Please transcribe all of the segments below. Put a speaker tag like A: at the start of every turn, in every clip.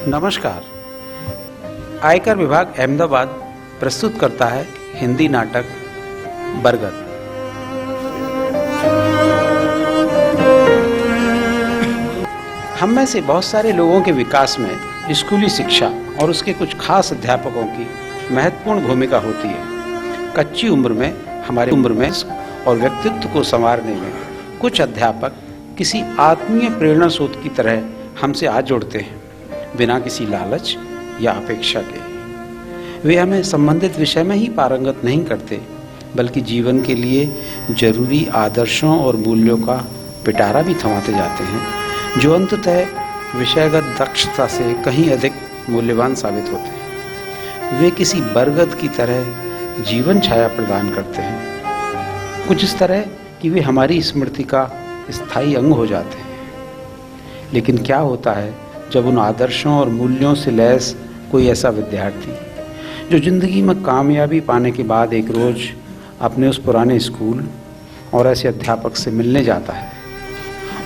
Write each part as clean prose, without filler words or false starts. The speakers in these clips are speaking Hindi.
A: नमस्कार। आयकर विभाग अहमदाबाद प्रस्तुत करता है हिंदी नाटक बरगद। हम में से बहुत सारे लोगों के विकास में स्कूली शिक्षा और उसके कुछ खास अध्यापकों की महत्वपूर्ण भूमिका होती है। कच्ची उम्र में हमारे उम्र में और व्यक्तित्व को संवारने में कुछ अध्यापक किसी आत्मीय प्रेरणा स्रोत की तरह हमसे आ जुड़ते हैं, बिना किसी लालच या अपेक्षा के। वे हमें संबंधित विषय में ही पारंगत नहीं करते, बल्कि जीवन के लिए जरूरी आदर्शों और मूल्यों का पिटारा भी थमाते जाते हैं, जो अंततः विषयगत दक्षता से कहीं अधिक मूल्यवान साबित होते हैं। वे किसी बरगद की तरह जीवन छाया प्रदान करते हैं, कुछ इस तरह कि वे हमारी स्मृति का स्थायी अंग हो जाते हैं। लेकिन क्या होता है जब उन आदर्शों और मूल्यों से लैस कोई ऐसा विद्यार्थी जो जिंदगी में कामयाबी पाने के बाद एक रोज अपने उस पुराने स्कूल और ऐसे अध्यापक से मिलने जाता है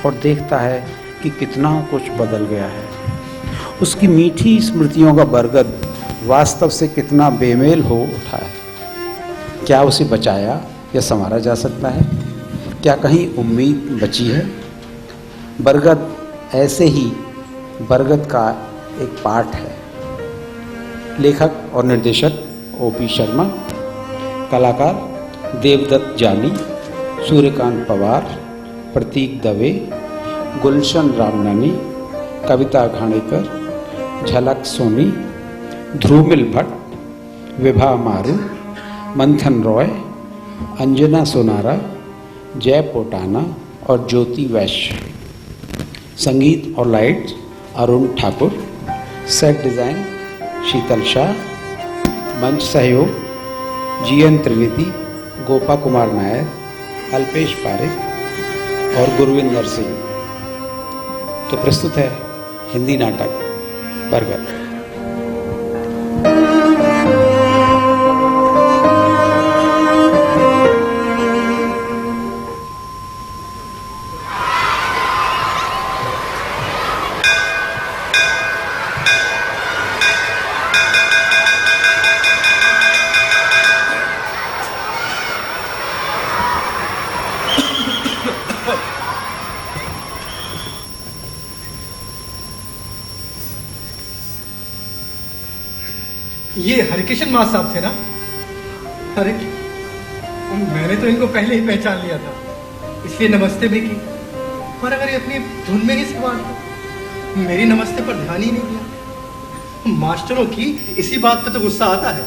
A: और देखता है कि कितना कुछ बदल गया है। उसकी मीठी स्मृतियों का बरगद वास्तव से कितना बेमेल हो उठा है। क्या उसे बचाया या संवारा जा सकता है? क्या कहीं उम्मीद बची है? बरगद ऐसे ही बरगद का एक पाठ है। लेखक और निर्देशक O.P. शर्मा, कलाकार देवदत्त जानी, सूर्यकांत पवार, प्रतीक दवे, गुलशन रामनानी, कविता घाणेकर, झलक सोनी, ध्रुमिल भट्ट, विभा मारू, मंथन रॉय, अंजना सोनारा, जय पोटाना और ज्योति वैश्य। संगीत और lights Arun Thakur, set design Sheetal Shah, मंच सहयोग GN त्रिवेदी, गोपा कुमार नायर, अल्पेश पारेख और गुरविंदर सिंह। तो प्रस्तुत है हिंदी नाटक बरगद।
B: ये हरिकिशन मास साहब थे ना? अरे मैंने तो इनको पहले ही पहचान लिया था, इसलिए नमस्ते भी की। पर अगर ये अपनी धुन में ही सवार था, मेरी नमस्ते पर ध्यान ही नहीं दिया। मास्टरों की इसी बात पे तो गुस्सा आता है।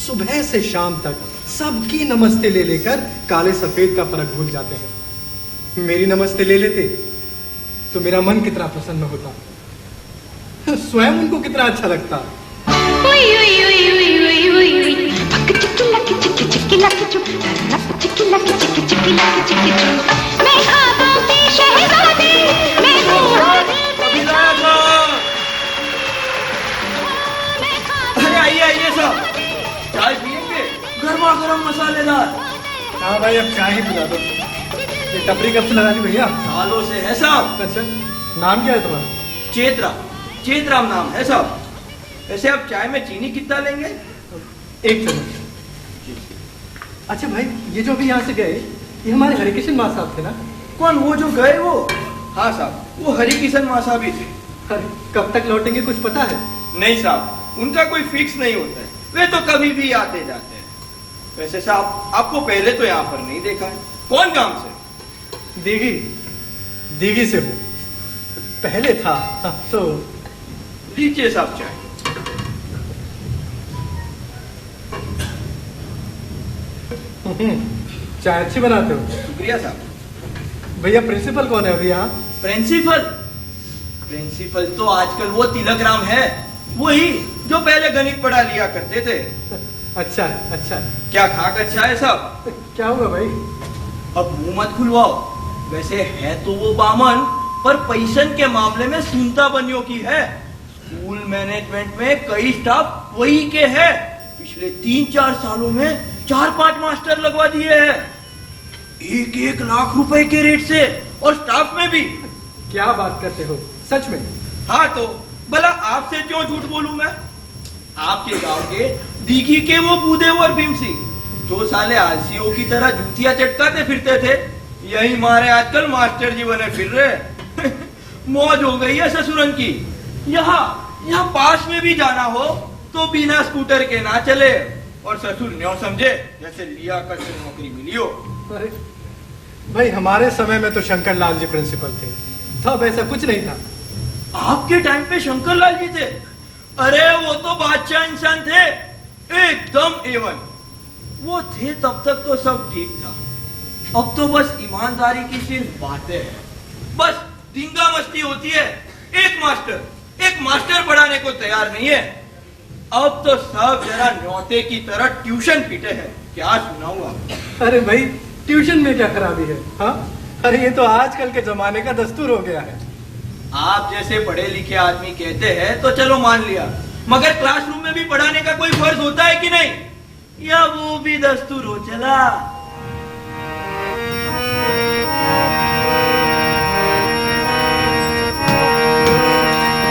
B: सुबह से शाम तक सबकी नमस्ते ले लेकर काले सफेद का फर्क भूल जाते हैं। मेरी नमस्ते ले लेते तो मेरा मन कितना प्रसन्न होता, स्वयं उनको कितना अच्छा लगता।
C: अरे आइए सब, चाय पिएंगे? गर्मा गर्म मसालेदार।
B: हाँ भाई, अब चाय ही पिला दो। ये टपरी कब से लगा दी भैया?
C: सालों से है साहब।
B: अच्छा, नाम क्या है तुम्हारा?
C: चेतराम नाम है साहब। वैसे आप चाय में चीनी कितना लेंगे?
B: 1 चम्मच। अच्छा भाई, ये जो अभी यहाँ से गए, ये हमारे हरिकिशन मास साहब थे ना?
C: कौन, वो जो गए वो? हाँ साहब, वो हरिकिशन मास साहब ही थे।
B: अरे कब तक लौटेंगे कुछ पता है?
C: नहीं साहब, उनका कोई फिक्स नहीं होता है, वे तो कभी भी आते जाते हैं। वैसे साहब, आपको पहले तो यहाँ पर नहीं देखा है। कौन गांव से?
B: दीगी से हूँ। पहले था तो।
C: लीजिए साहब चाय।
B: चाय अच्छी बनाते हो।
C: शुक्रिया साहब।
B: भैया प्रिंसिपल कौन है अभी यहाँ?
C: प्रिंसिपल तो आजकल वो तिलक राम है, वही जो पहले गणित पढ़ा लिया करते थे।
B: अच्छा।
C: क्या खाक अच्छा है साहब?
B: क्या हुआ भाई?
C: अब मुंह मत खुलवाओ। वैसे है तो वो बामन, पर पैसन के मामले में सुनता बनियों की है। स्कूल मैनेजमेंट में कई स्टाफ वही के हैं। पिछले 3-4 सालों में 4-5 मास्टर लगवा दिए हैं, 1-1 लाख रुपए के रेट से, और स्टाफ में भी।
B: क्या बात करते हो, सच में?
C: हाँ, तो भला आपसे क्यों झूठ बोलूं मैं? आपके गांव के दीघी के वो बूदेव और भीम सिंह जो साले आलसियों की तरह जूतियां चटकाते फिरते थे, यही मारे आजकल मास्टर जी बने फिर रहे। मौज हो गई है ससुरन की। यहाँ पास में भी जाना हो तो बिना स्कूटर के ना चले, और ससुर न्यों समझे जैसे लियाकत से नौकरी मिली हो।
B: अरे भाई, हमारे समय में तो शंकर लाल जी प्रिंसिपल थे, तब ऐसा कुछ नहीं था।
C: आपके टाइम पे शंकर लाल जी थे? अरे वो तो बादशाह इंसान थे, एकदम एवन। वो थे तब तक तो सब ठीक था। अब तो बस ईमानदारी की सिर्फ बातें हैं, बस डिंगा मस्ती होती है। एक मास्टर पढ़ाने को तैयार नहीं है। अब तो सब जरा न्योते की तरह ट्यूशन पीटे हैं। क्या सुनाऊंगा?
B: अरे भाई, ट्यूशन में क्या खराबी है? हाँ, अरे ये तो आजकल के जमाने का दस्तूर हो गया है।
C: आप जैसे पढ़े लिखे आदमी कहते हैं तो चलो मान लिया, मगर क्लासरूम में भी पढ़ाने का कोई फर्ज होता है कि नहीं? या वो भी दस्तूर हो चला?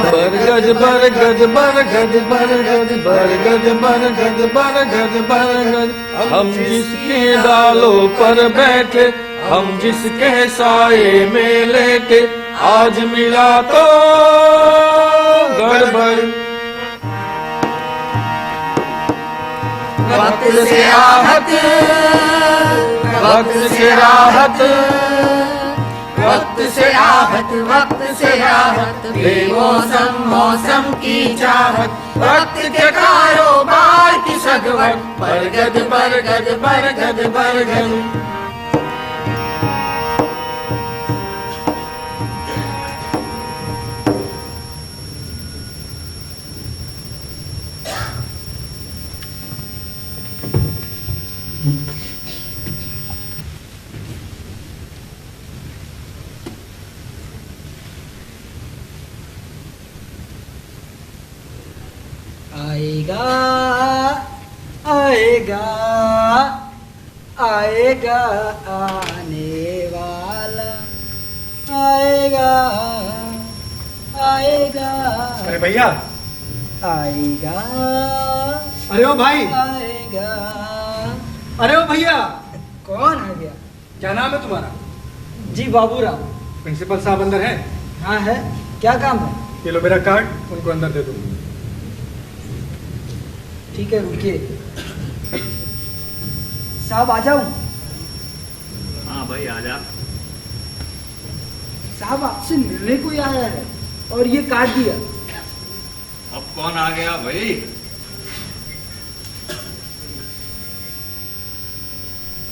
D: बरगद बरगद बरगद बरगद बरगद बरगद बरगद बरगद, हम जिसके डालों पर बैठे, हम जिसके साए में लेटे, आज मिला तो गड़बड़। वक्त से आहत, वक्त से राहत, वक्त से आहत, वक्त से राहत, बेमौसम मौसम की चाहत, वक्त के कारोबार की सगवट, बरगद बरगद बरगद बरगद।
E: आएगा आएगा आएगा आने वाला, आएगा आएगा।
B: अरे भैया,
E: आएगा।
B: अरे ओ भाई,
E: आएगा।
B: अरे ओ भैया।
E: कौन आ गया?
B: क्या नाम है तुम्हारा?
E: जी बाबूराव।
B: प्रिंसिपल साहब अंदर है?
E: हाँ है, क्या काम है?
B: ये लो मेरा कार्ड, उनको अंदर दे दो।
E: ठीक है, रुकिए। साहब आ जाऊं?
D: हाँ भाई आजा।
E: साहब आपसे मिलने को ही आया है और ये कार्ड दिया।
D: अब कौन आ गया भाई?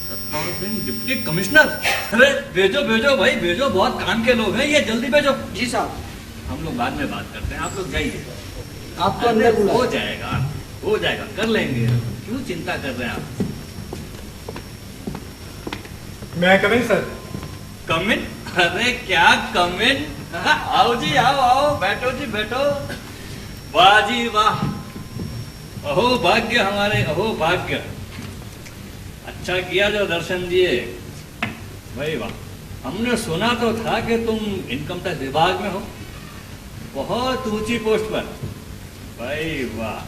D: Satpal Singh, deputy commissioner. अरे भेजो भेजो भाई भेजो, बहुत काम के लोग हैं ये, जल्दी भेजो।
E: जी साहब।
D: हम लोग बाद में बात करते हैं, आप लोग जाइए।
E: आपको अंदर बुलाया।
D: हो जाएगा हो जाएगा, कर लेंगे, क्यों चिंता कर रहे हैं आप?
B: मैं कम इन सर?
D: कम इन? अरे क्या कम इन? आओ जी आओ आओ, बैठो जी बैठो। वाह जी वाह, अहो भाग्य हमारे, अहो भाग्य। अच्छा किया जो दर्शन दिए भाई, वाह। हमने सुना तो था कि तुम इनकम टैक्स विभाग में हो, बहुत ऊंची पोस्ट पर। भाई वाह,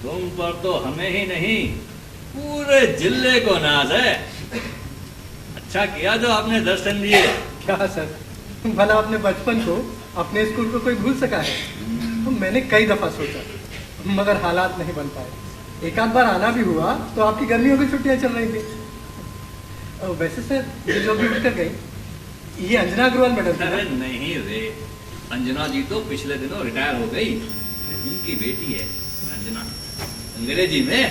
D: तुम पर तो हमें ही नहीं पूरे जिले को नाज है। अच्छा किया जो आपने दर्शन दिए।
B: क्या सर, भला अपने बचपन को, अपने स्कूल को कोई भूल सका है? तो मैंने कई दफा सोचा, मगर हालात नहीं बन पाए। एक आध बार आना भी हुआ तो आपकी गर्मियों की छुट्टियां चल रही थी। वैसे सर, ये जो भी उठकर गई, ये अंजना अग्रवाल मैडम थी ना?
D: अरे नहीं रे, अंजना जी तो पिछले दिनों रिटायर हो गई। उनकी बेटी है अंजना, अंग्रेजी में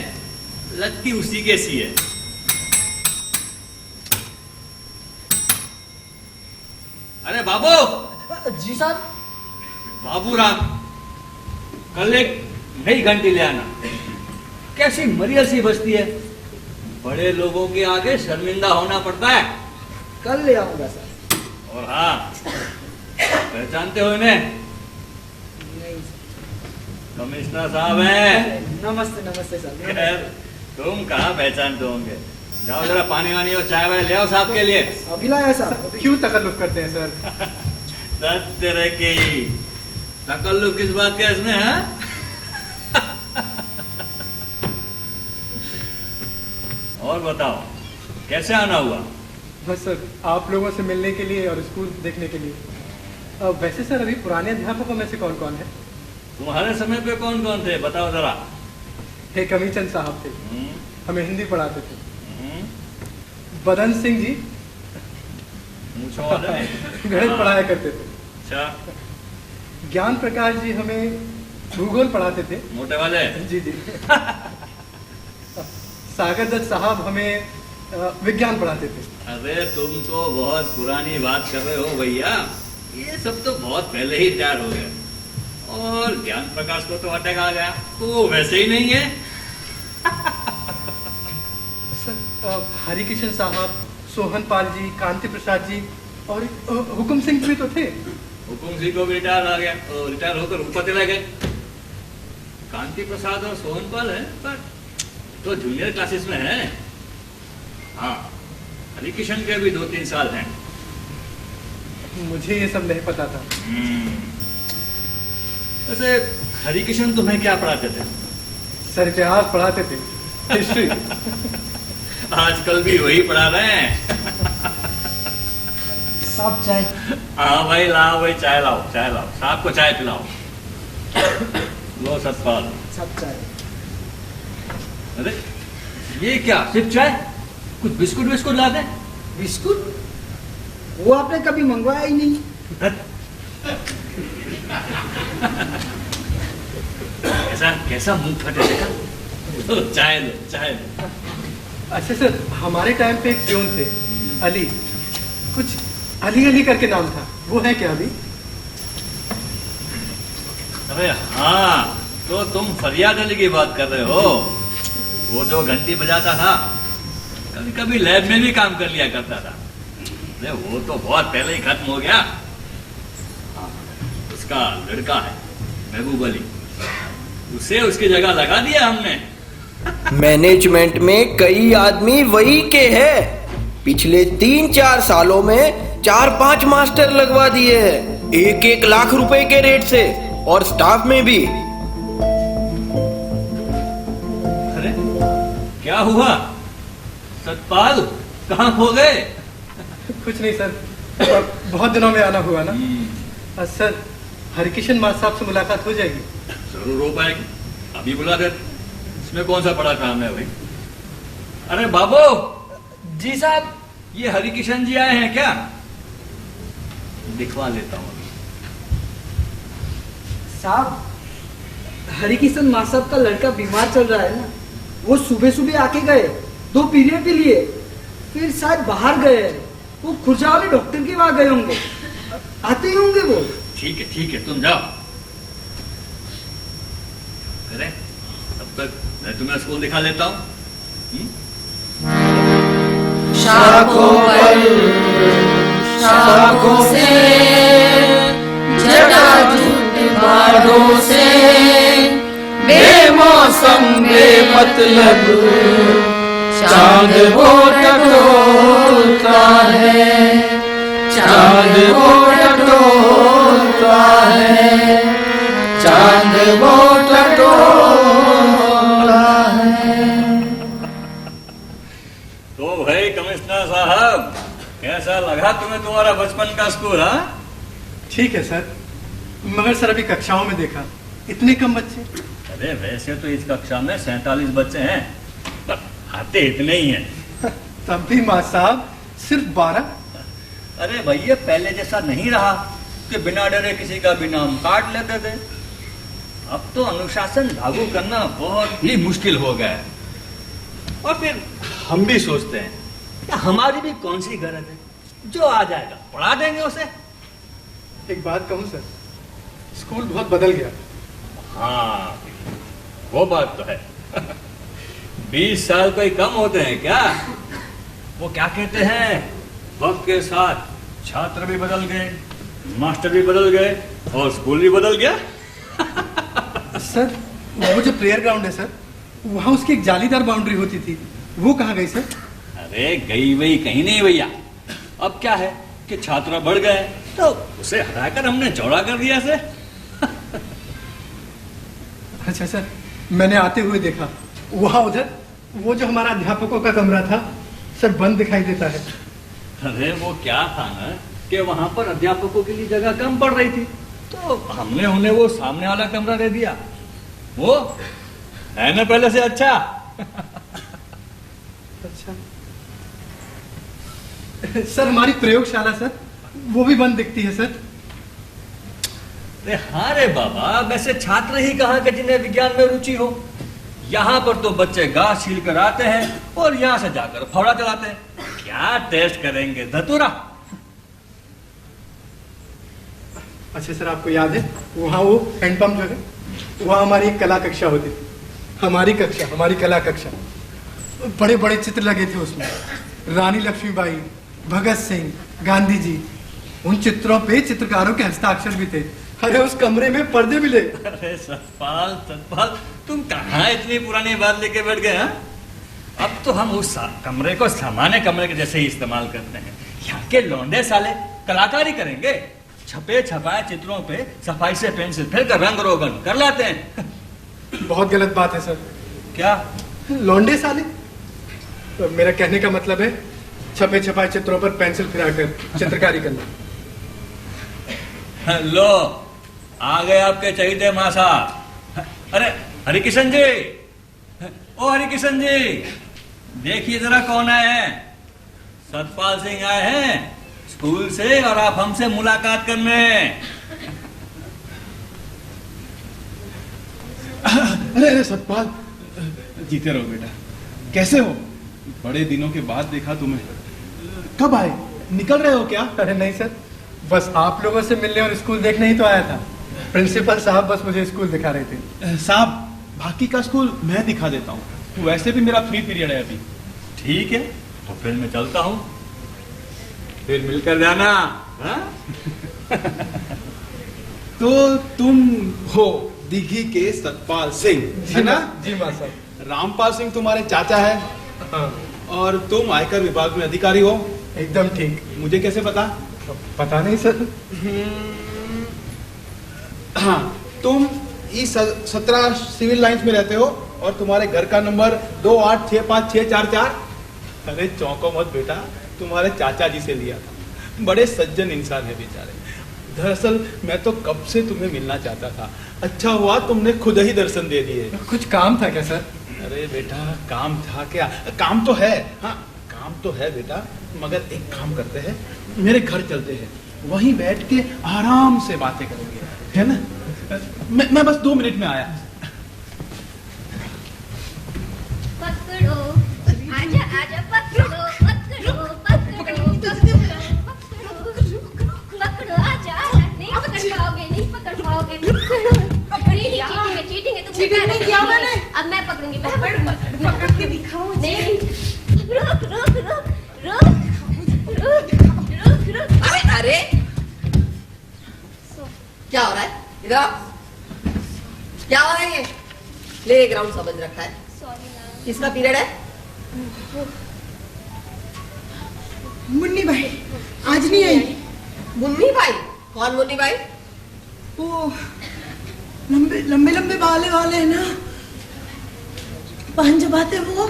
D: लगती उसी के सी है। अरे बाबू।
E: जी साहब।
D: बाबू राम, कल एक नई घंटी ले आना। कैसी मरियल सी बजती है, बड़े लोगों के आगे शर्मिंदा होना पड़ता है।
E: कल ले आऊंगा सर।
D: और हाँ, पहचानते हो इन्हें?
E: नहीं।
D: कमिश्नर साहब हैं।
E: नमस्ते नमस्ते सर।
D: खैर, तुम कहाँ पहचानते होंगे। जाओ जरा पानी वानी और चाय वाय ले आओ साहब के लिए।
E: अभी लाया साहब।
B: क्यों तकल्लुफ करते हैं सर?
D: तेरे की तकल्लुफ किस बात का इसमें है? और बताओ कैसे आना हुआ?
B: बस सर आप लोगों से मिलने के लिए और स्कूल देखने के लिए। वैसे सर अभी पुराने अध्यापकों में से कौन कौन है?
D: तुम्हारे समय पे कौन कौन थे बताओ जरा।
B: एक अमीचंद साहब थे, हमें हिंदी पढ़ाते थे। बदन सिंह जी
D: मूंछों वाले।
B: गणित पढ़ाया करते थे।
D: अच्छा।
B: ज्ञान प्रकाश जी हमें भूगोल पढ़ाते थे।
D: मोटे वाले।
B: जी जी। सागर दत्त साहब हमें विज्ञान पढ़ाते थे।
D: अरे तुम तो बहुत पुरानी बात कर रहे हो भैया, ये सब तो बहुत पहले ही तैयार हो गया। और ज्ञान प्रकाश को तो अटैक आ गया, तो वो वैसे ही नहीं है।
B: सर हरिकिशन साहब, सोहन पाल जी, कांति प्रसाद जी और हुकुम सिंह भी तो थे।
D: हुकुम सिंह को भी रिटायर आ गया, रिटायर होकर ऊपर चले गए। कांति प्रसाद और सोहन पाल है पर तो जूनियर क्लासेस में है। हाँ, हरिकिशन के भी 2-3 साल हैं।
B: मुझे ये सब नहीं पता था।
D: वैसे हरिकिशन तुम्हें क्या पढ़ाते थे?
B: सर इतिहास पढ़ाते थे, हिस्ट्री।
D: आजकल भी वही पढ़ा रहे हैं।
E: साहब चाय।
D: हाँ भाई लाओ भाई, चाय लाओ, चाय लाओ, साहब को चाय पिलाओ। लो सतपाल।
E: साहब चाय।
D: अरे ये क्या, सिर्फ चाय? कुछ बिस्कुट विस्कुट ला दे।
E: बिस्कुट? वो आपने कभी मंगवाया ही नहीं।
D: कैसा कैसा मुंह फटे देखा? लो चाय लो, चाय लो।
B: अच्छा सर हमारे टाइम पे एक प्यून थे, अली, कुछ अली अली करके नाम था, वो है क्या अभी?
D: अरे हाँ, तो तुम फरियाद अली की बात कर रहे हो। वो जो घंटी बजाता था, कभी कभी लैब में भी काम कर लिया करता था। अरे वो तो बहुत पहले ही खत्म हो गया। हाँ, उसका लड़का है महबूब अली, उसे उसकी जगह लगा दिया हमने।
F: मैनेजमेंट में कई आदमी वही के हैं। पिछले 3-4 सालों में 4-5 मास्टर लगवा दिए हैं, 1-1 लाख रुपए के रेट से, और स्टाफ में भी।
D: अरे क्या हुआ सतपाल, कहाँ खो गए?
B: कुछ नहीं सर, बहुत दिनों में आना हुआ ना। सर हरिकिशन मास्टर साहब से मुलाकात हो जाएगी?
D: जरूर हो पाएगी, अभी बुला दे। इसमें कौन सा बड़ा काम है भाई? अरे बाबू।
E: जी साहब।
D: ये हरिकिशन जी आए हैं क्या? दिखवा लेता हूँ।
E: साहब हरिकिशन मास्टर साहब का लड़का बीमार चल रहा है ना, वो सुबह सुबह आके गए 2 पीरियड के लिए, फिर शायद बाहर गए हैं। वो खुर्जा वाले डॉक्टर के वहां गए होंगे, आते ही होंगे वो।
D: ठीक है तुम जाओ। अरे तब तक मैं तुम्हें स्कूल दिखा लेता हूँ।
G: शाखों पर शाखों से जटाजूट बाड़ों से बेमौसम बेमतलब चांद वो टटोलता है, चांद वो टटोलता है, चांद वो टटोलता है।
D: तो भाई कमिश्नर साहब, कैसा लगा तुम्हें तुम्हारा बचपन का स्कूल? हाँ
B: ठीक है सर, मगर सर अभी कक्षाओं में देखा इतने कम बच्चे।
D: अरे वैसे तो इस कक्षा में 47 बच्चे हैं, पर आते इतने ही हैं।
B: तब भी मास्टर साहब सिर्फ 12।
D: अरे भैया पहले जैसा नहीं रहा कि बिना डरे किसी का भी नाम काट लेते थे। अब तो अनुशासन लागू करना बहुत ही मुश्किल हो गया है। और फिर हम भी सोचते हैं कि हमारी भी कौन सी गरज है, जो आ जाएगा पढ़ा देंगे उसे।
B: एक बात कहूँ सर, स्कूल बहुत बदल गया।
D: हाँ वो बात तो है। 20 साल कोई कम होते हैं क्या? वो क्या कहते हैं, वक्त के साथ छात्र भी बदल गए, मास्टर भी बदल गए और स्कूल भी बदल गया।
B: सर वो जो प्लेयर ग्राउंड है सर, वहाँ उसकी एक जालीदार बाउंड्री होती थी, वो कहाँ गई सर?
D: अरे गई वही कहीं नहीं भैया। अब क्या है कि छात्र बढ़ गए तो उसे हटाकर हमने चौड़ा कर दिया से।
B: अच्छा सर, मैंने आते हुए देखा वहाँ उधर वो जो हमारा अध्यापकों का कमरा था सर बंद दिखाई देता है।
D: अरे वो क्या था ना कि वहां पर अध्यापकों के लिए जगह कम पड़ रही थी, तो हमने उन्हें वो सामने वाला कमरा दे दिया। वो है ना पहले से अच्छा।
B: अच्छा सर, हमारी प्रयोगशाला सर वो भी बंद दिखती है सर।
D: अरे हाँ रे बाबा, वैसे छात्र ही कहाँ के जिन्हें विज्ञान में रुचि हो। यहाँ पर तो बच्चे घास छील कर आते हैं और यहाँ से जाकर फावड़ा चलाते हैं। क्या टेस्ट करेंगे धतूरा।
B: अच्छा सर, आपको याद है वहाँ वो हैंडपंप जो है वहाँ हमारी एक कला कक्षा होती थी। हमारी कला कक्षा, बड़े बड़े चित्र लगे थे उसमें, रानी लक्ष्मीबाई, भगत सिंह, गांधी जी। उन चित्रों पे चित्रकारों के हस्ताक्षर भी थे। अरे उस कमरे में पर्दे भी ले।
D: अरे सतपाल, तुम कहाँ इतनी पुरानी बात लेके बैठ गए? हाँ, अब तो हम उस कमरे को सामान्य कमरे के जैसे ही इस्तेमाल करते हैं। यहाँ के लौंडे साले कलाकारी करेंगे, छपे छपाए चित्रों पे सफाई से पेंसिल फेर कर रंग रोगन कर लाते हैं।
B: बहुत गलत बात है सर।
D: क्या
B: लौंडे साले? तो मेरा कहने का मतलब है छपे छपाए चित्रों पर पेंसिल फिराकर चित्रकारी करना।
D: लो आ गए आपके चहीते मासा। अरे हरिकिशन जी, ओ हरिकिशन जी, देखिए जरा कौन आए हैं। सतपाल सिंह आए हैं स्कूल से और आप हमसे मुलाकात करने।
H: अरे सतपाल, जीते रहो बेटा। कैसे हो? बड़े दिनों के बाद देखा तुम्हें। कब आए? निकल रहे हो क्या?
B: अरे नहीं सर, बस आप लोगों से मिलने और स्कूल देखने ही तो आया था। प्रिंसिपल साहब बस मुझे स्कूल दिखा रहे थे।
H: साहब, बाकी का स्कूल मैं दिखा देता हूँ। वैसे भी मेरा फ्री पीरियड है अभी।
D: ठीक है, तो फिर मैं चलता हूँ, फिर मिलकर जाना। हाँ?
H: तो तुम हो दिघी के सतपाल सिंह, है ना?
B: जी मां साहब।
H: रामपाल सिंह तुम्हारे चाचा है।
B: हाँ।
H: और तुम आयकर विभाग में अधिकारी हो।
B: एकदम ठीक।
H: मुझे कैसे पता?
B: पता नहीं सर।
H: हाँ, तुम E17 सिविल लाइंस में रहते हो और तुम्हारे घर का नंबर 28654644। अरे चौंको मत बेटा, तुम्हारे चाचा जी से लिया था। बड़े सज्जन इंसान है बेचारे। दरअसल मैं तो कब से तुम्हें मिलना चाहता था। अच्छा हुआ तुमने खुद ही दर्शन दे दिए।
B: कुछ काम था क्या सर?
H: अरे बेटा, काम था क्या? काम तो है। हाँ, काम तो है बेटा, मगर एक काम करते हैं, मेरे घर चलते हैं, वहीं बैठ के आराम से बातें करेंगे, है ना? मैं बस 2 मिनट में आया।
I: पकड़ो, आजा आजा, पकड़ो पकड़ो पकड़ो पकड़ो, आजा, नहीं पकड़ पाओगे, नहीं पकड़ पाओगे। चीटिंग है,
G: चीटिंग नहीं किया मैंने।
I: अब मैं पकड़ूंगी।
G: पकड़ के दिखाओ।
I: नहीं, रुक रुक रुक रुक रुक रुक रुक।
G: अरे क्या हो रहा है इधर? क्या हो रहा है ये? प्ले ग्राउंड समझ रखा है।
I: Sorry ma'am.
G: किसका पीरियड है?
J: मुन्नी भाई आज नहीं आई।
G: मुन्नी भाई? कौन मुन्नी भाई?
J: वो लंबे लंबे लंबे बाले वाले है ना, पांच बातें वो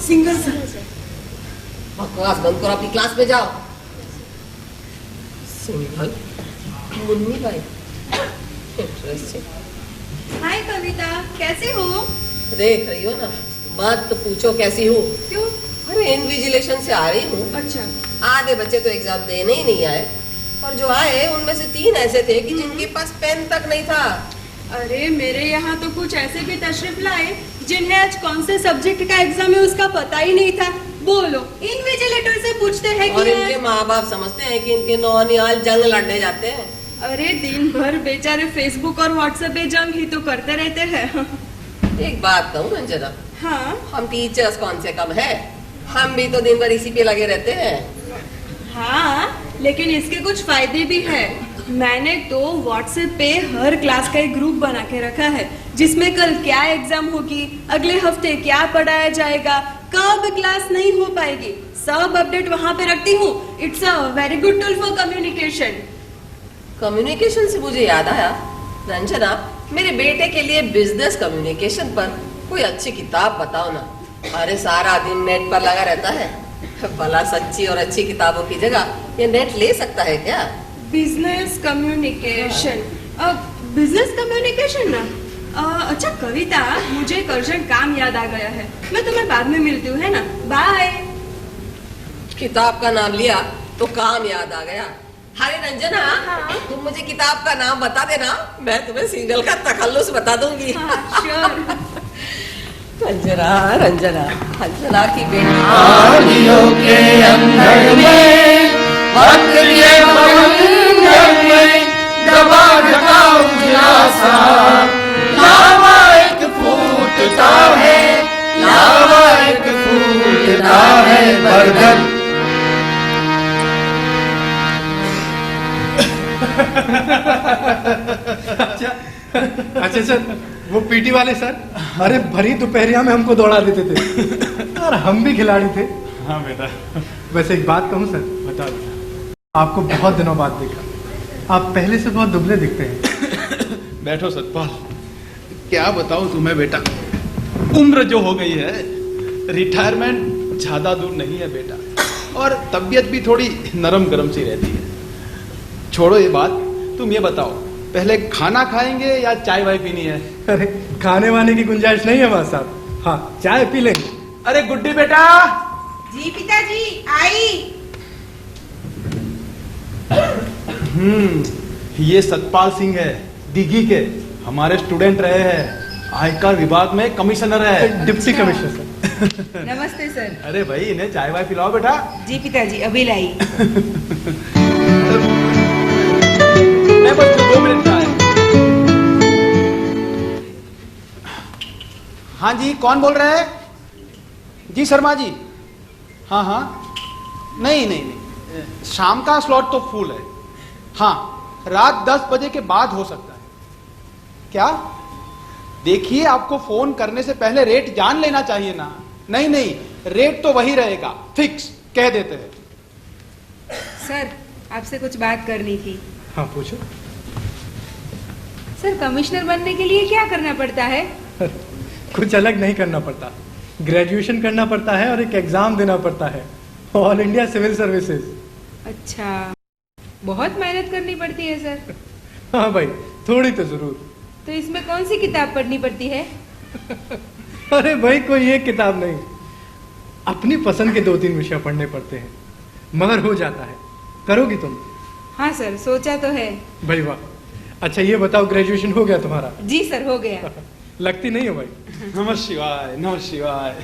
J: सिंगर सर।
G: बकवास बंद करो, अपनी क्लास में जाओ। सिंगल मुन्नी भाई, इंटरेस्टिंग।
K: हाय कविता, कैसे हो?
G: देख रही हो ना, मत तो पूछो कैसी हूँ।
K: क्यों?
G: अरे इनविजिलेशन से आ रही हूँ।
K: अच्छा।
G: आधे बच्चे तो एग्जाम देने ही नहीं आए, और जो आए उनमें से 3 ऐसे थे कि जिनके पास पेन तक नहीं था।
K: अरे मेरे यहाँ तो कुछ ऐसे भी तशरीफ लाए जिन्हें आज कौन से सब्जेक्ट का एग्जाम है उसका पता ही नहीं था। बोलो, इन्विजिलेटर से पूछते हैं
G: और
K: कि
G: इनके माँ बाप समझते हैं कि इनके नौनिहाल जंग लड़ने जाते हैं।
K: अरे दिन भर बेचारे फेसबुक और व्हाट्सएप पे जंग ही तो करते रहते हैं।
G: एक बात कहूँ अंजना,
K: हाँ
G: हम टीचर्स कौन से कम है? हम भी तो दिन भर इसी पे लगे रहते हैं।
K: हाँ, लेकिन इसके कुछ फायदे भी है। मैंने तो व्हाट्सएप पे हर क्लास का एक ग्रुप बना के रखा है, जिसमें कल क्या एग्जाम होगी, अगले हफ्ते क्या पढ़ाया जाएगा, कब क्लास नहीं हो पाएगी, सब अपडेट वहां पे रखती हूँ। It's a very good tool for communication.
G: Communication से मुझे याद आया, रंजना, मेरे बेटे के लिए बिजनेस कम्युनिकेशन पर कोई अच्छी किताब बताओ ना। अरे सारा दिन नेट पर लगा रहता है, भला सच्ची और अच्छी किताबों की जगह ये नेट ले सकता है क्या?
K: बिजनेस कम्युनिकेशन, बिजनेस कम्युनिकेशन ना। अच्छा कविता, मुझे एक अर्जेंट काम याद आ गया है, मैं तुम्हें बाद में मिलती हूँ, है ना? बाय।
G: किताब का नाम लिया तो काम याद आ गया। अरे रंजना, तुम मुझे किताब का नाम बता देना, मैं तुम्हें सीरियल का तखल्लुस बता दूंगी।
K: श्योर।
G: रंजना, रंजना, रंजना की बेटी
C: आदियों के अंदर में, वक्त के बंधन में, दबा ढका उजासा, लावा एक फूटता है, लावा एक फूटता है बरगद।
B: अच्छा सर, वो पीटी वाले सर, अरे भरी दोपहरिया में हमको दौड़ा देते थे और हम भी खिलाड़ी थे।
H: हाँ बेटा।
B: वैसे एक बात कहूँ सर,
H: बता बेटा।
B: आपको बहुत दिनों बाद देखा, आप पहले से बहुत दुबले दिखते हैं।
H: बैठो सतपाल, क्या बताऊं तुम्हें बेटा, उम्र जो हो गई है, रिटायरमेंट ज्यादा दूर नहीं है बेटा, और तबीयत भी थोड़ी नरम गरम सी रहती है। छोड़ो ये बात, तुम ये बताओ, पहले खाना खाएंगे या चाय वाय पीनी है?
B: अरे खाने वाने की गुंजाइश नहीं है वहां साहब, हाँ चाय पी लेंगे।
H: अरे गुड्डी बेटा।
J: जी पिताजी, आई।
H: ये सतपाल सिंह है, दिघी के, हमारे स्टूडेंट रहे हैं, आयकर विभाग में कमिश्नर है।
B: Deputy commissioner sir.
J: नमस्ते सर।
H: अरे भाई, इन्हें चाय वाय पिलाओ बेटा।
J: जी पिताजी, अभी लाई।
H: मैं बस 2 मिनट का है। हाँ जी, कौन बोल रहे हैं? जी शर्मा जी। हाँ हाँ, नहीं नहीं नहीं, शाम का स्लॉट तो फुल है। हाँ, रात 10 बजे के बाद हो सकता है। क्या? देखिए, आपको फोन करने से पहले रेट जान लेना चाहिए ना। नहीं नहीं, रेट तो वही रहेगा, फिक्स कह देते हैं।
J: सर, आपसे कुछ बात करनी थी।
B: हाँ पूछो।
J: सर, कमिश्नर बनने के लिए क्या करना पड़ता है?
B: कुछ अलग नहीं करना पड़ता, ग्रेजुएशन करना पड़ता है और एक एग्जाम देना पड़ता है, ऑल इंडिया सिविल सर्विसेज।
J: अच्छा, बहुत मेहनत करनी पड़ती है सर।
B: हाँ भाई, थोड़ी तो जरूर।
J: तो इसमें कौन सी किताब पढ़नी पड़ती है?
B: अरे भाई, कोई एक किताब नहीं, अपनी पसंद के 2-3 विषय पढ़ने पड़ते हैं, मगर हो जाता है। करोगी तुम?
J: हाँ सर, सोचा तो है।
B: भाई वाह। अच्छा ये बताओ, ग्रेजुएशन हो गया तुम्हारा?
J: जी सर, हो गया।
B: लगती नहीं हो भाई।
H: नमः शिवाय, नमः शिवाय।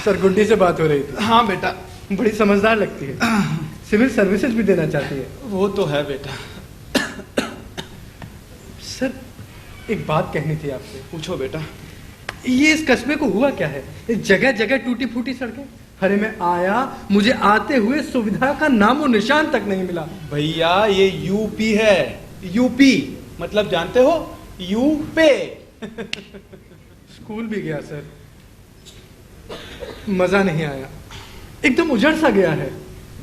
B: सर, गुड्डी से बात हो रही थी।
H: हाँ बेटा।
B: बड़ी समझदार लगती है, सिविल सर्विसेज भी देना चाहती है।
H: वो तो है बेटा।
B: सर, एक बात कहनी थी आपसे।
H: पूछो बेटा।
B: ये इस कस्बे को हुआ क्या है? जगह जगह टूटी फूटी सड़कें। अरे मैं आया, मुझे आते हुए सुविधा का नामो निशान तक नहीं मिला।
H: भैया, ये यूपी है। यूपी मतलब जानते हो? यूपे।
B: स्कूल भी गया सर, मजा नहीं आया, एकदम उजड़ सा गया है।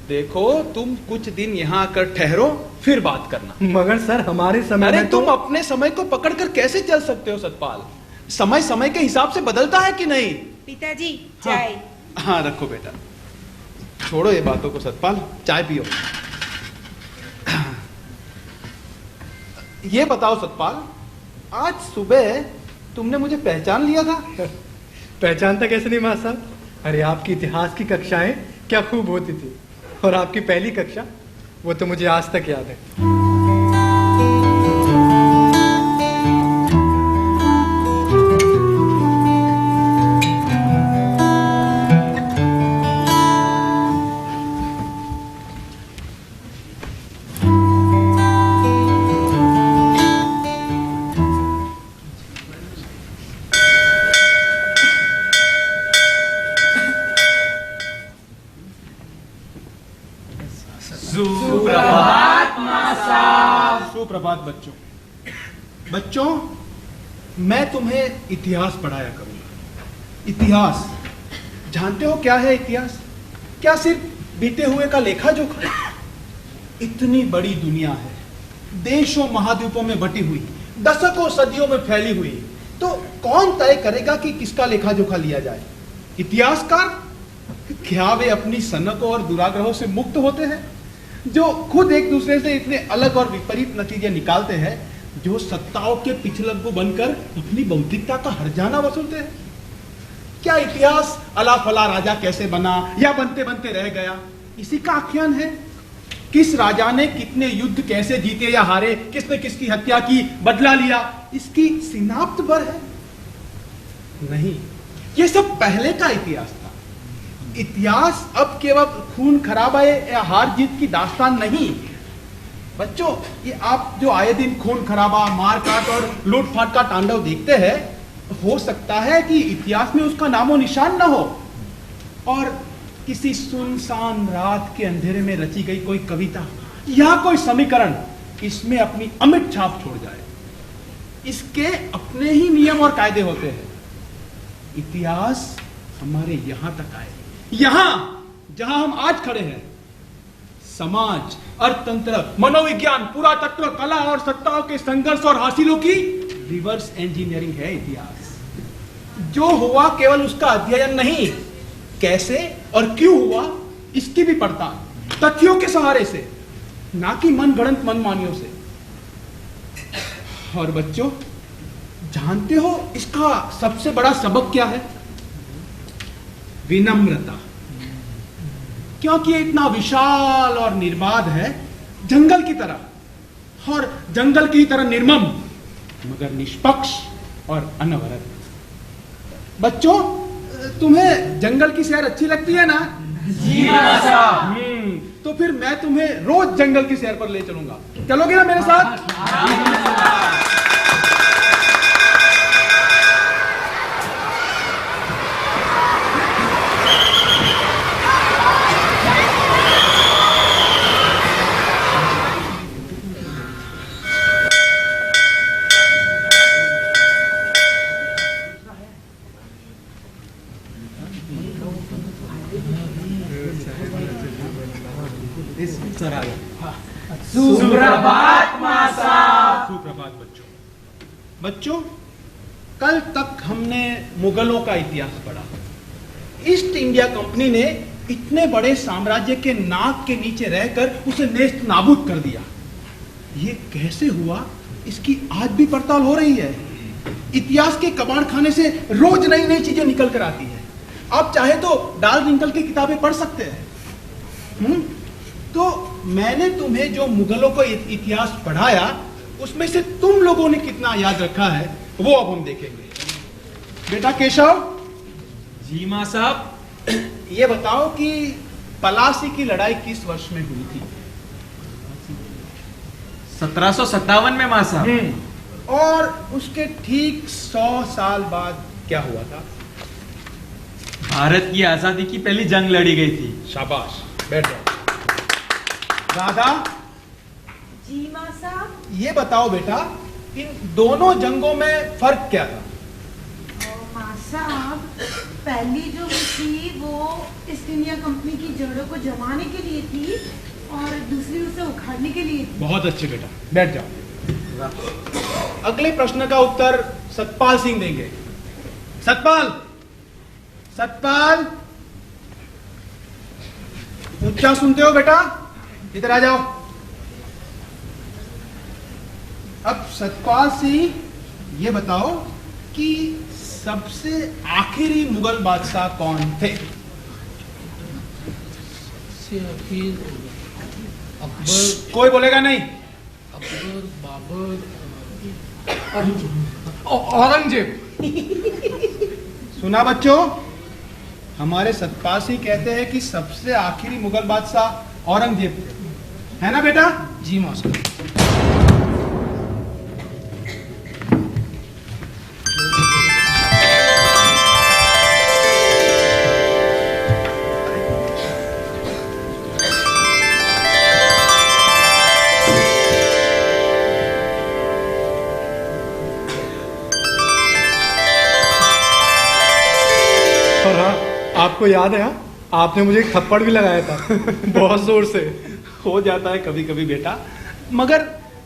H: देखो, तुम कुछ दिन यहाँ आकर ठहरो, फिर बात करना।
B: मगर सर, हमारे समय
H: अरे
B: में तो...
H: तुम अपने समय को पकड़कर कैसे चल सकते हो सतपाल? समय समय के हिसाब से बदलता है कि नहीं?
J: पिताजी, चाय।
H: हाँ रखो बेटा। छोड़ो ये बातों को सतपाल, चाय पियो। ये बताओ सतपाल, आज सुबह तुमने मुझे पहचान लिया था?
B: पहचानता कैसे नहीं मां साहब? अरे आपकी इतिहास की कक्षाएं क्या खूब होती थी, और आपकी पहली कक्षा, वो तो मुझे आज तक याद है।
H: सुप्रभात बच्चों। बच्चों, मैं तुम्हें इतिहास पढ़ाया करूंगा। इतिहास जानते हो क्या है इतिहास? क्या सिर्फ बीते हुए का लेखा जोखा? इतनी बड़ी दुनिया है, देशों महाद्वीपों में बटी हुई, दशकों सदियों में फैली हुई, तो कौन तय करेगा कि किसका लेखा जोखा लिया जाए? इतिहासकार? क्या वे अपनी सनकों और दुराग्रहों से मुक्त होते हैं, जो खुद एक दूसरे से इतने अलग और विपरीत नतीजे निकालते हैं, जो सत्ताओं के पिछलग्गू बनकर अपनी बौद्धिकता का हर्जाना वसूलते हैं? क्या इतिहास अला फला राजा कैसे बना या बनते बनते रह गया, इसी का आख्यान है? किस राजा ने कितने युद्ध कैसे जीते या हारे, किसने किसकी हत्या की, बदला लिया, इसकी सिनाप्त भर है? नहीं, ये सब पहले का इतिहास था। इतिहास अब केवल खून खराबा या हार जीत की दास्तान नहीं। बच्चों, ये आप जो आए दिन खून खराबा, मार काट और लूटफाट का तांडव देखते हैं, हो सकता है कि इतिहास में उसका नामो निशान न हो और किसी सुनसान रात के अंधेरे में रची गई कोई कविता या कोई समीकरण इसमें अपनी अमिट छाप छोड़ जाए। इसके अपने ही नियम और कायदे होते हैं। इतिहास हमारे यहां तक आए, यहां जहां हम आज खड़े हैं। समाज, अर्थतंत्र, मनोविज्ञान, पुरातत्व, कला और सत्ताओं के संघर्ष और हासिलों की रिवर्स इंजीनियरिंग है इतिहास। जो हुआ केवल उसका अध्ययन नहीं, कैसे और क्यों हुआ इसकी भी पड़ताल, तथ्यों के सहारे से, ना कि मनगढ़ंत मनमानियों से। और बच्चों, जानते हो इसका सबसे बड़ा सबक क्या है? विनम्रता। क्योंकि ये इतना विशाल और निर्बाध है, जंगल की तरह, और जंगल की तरह निर्मम मगर निष्पक्ष और अनवरत। बच्चों, तुम्हें जंगल की सैर अच्छी लगती है ना?
C: जी मास्टर।
H: तो फिर मैं तुम्हें रोज जंगल की सैर पर ले चलूंगा। चलोगे ना मेरे साथ?
C: सुप्रभात मास्टर।
H: सुप्रभात बच्चों, कल तक हमने मुगलों का इतिहास पढ़ा। ईस्ट इंडिया कंपनी ने इतने बड़े साम्राज्य के नाक के नीचे रहकर उसे नेस्त नाबूद कर दिया। ये कैसे हुआ, इसकी आज भी पड़ताल हो रही है। इतिहास के कबाड़ खाने से रोज नई नई चीजें निकल कर आती है। आप चाहे तो डाल रिंकल की किताबें पढ़ सकते हैं। तो मैंने तुम्हें जो मुगलों का इतिहास पढ़ाया, उसमें से तुम लोगों ने कितना याद रखा है वो अब हम देखेंगे। बेटा केशव।
C: जी मां साहब।
H: ये बताओ कि पलासी की लड़ाई किस वर्ष में हुई थी?
C: 1757 में मां साहब।
H: और उसके ठीक 100 साल बाद क्या हुआ था?
C: भारत की आजादी की पहली जंग लड़ी गई थी।
H: शाबाश, बैठ जाओ। राधा।
J: जी मां साहब।
H: ये बताओ बेटा, इन दोनों जंगों में फर्क क्या था?
J: मां साहब, पहली जो थी वो ईस्ट इंडिया कंपनी की जड़ों को जमाने के लिए थी और दूसरी उसे उखाड़ने के लिए थी।
H: बहुत अच्छे बेटा, बैठ जाओ। अगले प्रश्न का उत्तर सतपाल सिंह देंगे। सतपाल, ऊंचा सुनते हो बेटा? इधर आ जाओ। अब सतपाल सिंह ये बताओ कि सबसे आखिरी मुगल बादशाह कौन थे?
B: अकबर।
H: कोई बोलेगा नहीं।
B: अकबर, बाबर, औरंगजेब।
H: सुना बच्चों, हमारे सतपाल सिंह कहते हैं कि सबसे आखिरी मुगल बादशाह औरंगजेब थे, है ना बेटा?
B: जी मास्टर। और हाँ, आपको याद है, आपने मुझे एक थप्पड़ भी लगाया था बहुत जोर से।
H: हो जाता है कभी कभी बेटा, मगर